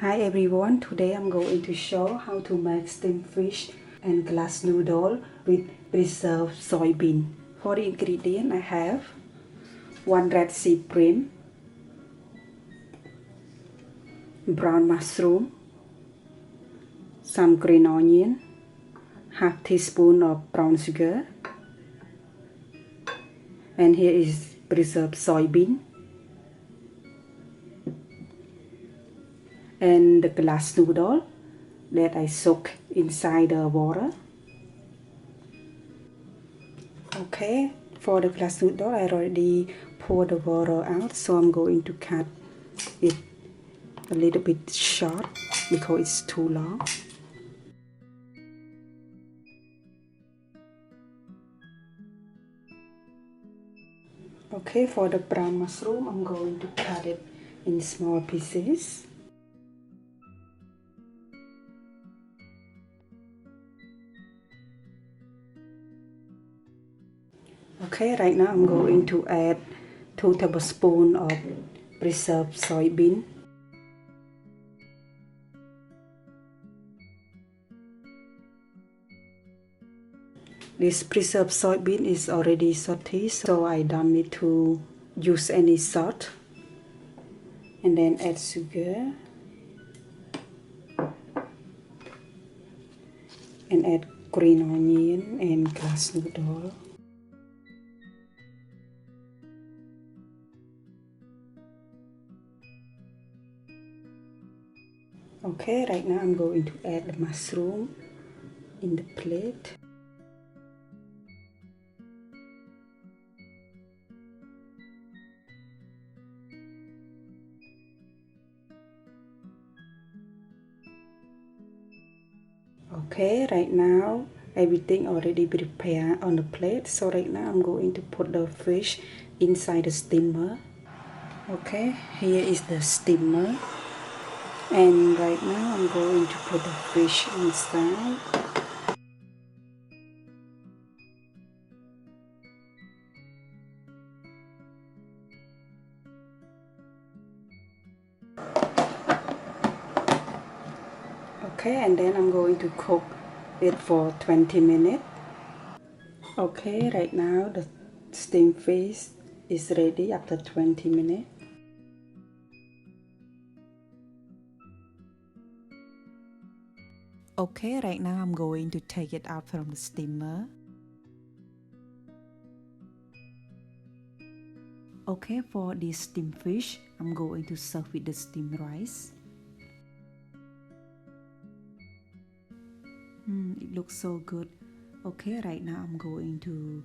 Hi everyone, today I'm going to show how to make steamed fish and glass noodle with preserved soybean. For the ingredient I have 1 red sea bream, brown mushroom, some green onion, half teaspoon of brown sugar, and here is preserved soybean, and the glass noodle that I soak inside the water. Okay, for the glass noodle I already poured the water out, so I'm going to cut it a little bit short because it's too long. Okay, for the brown mushroom I'm going to cut it in small pieces. Okay, right now I'm going to add 2 tablespoons of preserved soybean. This preserved soybean is already salty, so I don't need to use any salt. And then add sugar. And add green onion and glass noodle. Okay, right now I'm going to add the mushroom in the plate. Okay, right now everything already prepared on the plate, so right now I'm going to put the fish inside the steamer. Okay, here is the steamer, and right now I'm going to put the fish inside. Okay, and then I'm going to cook it for 20 minutes. Okay, right now the steamed fish is ready after 20 minutes. Okay, right now I'm going to take it out from the steamer. Okay, for this steamed fish, I'm going to serve with the steamed rice. It looks so good. Okay, right now I'm going to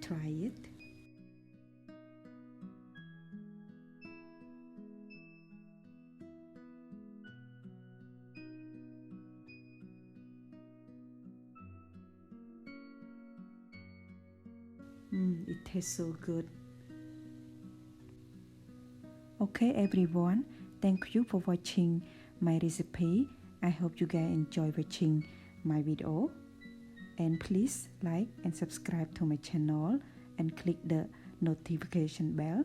try it. It tastes so good. Okay everyone, thank you for watching my recipe. I hope you guys enjoy watching my video, and please like and subscribe to my channel and click the notification bell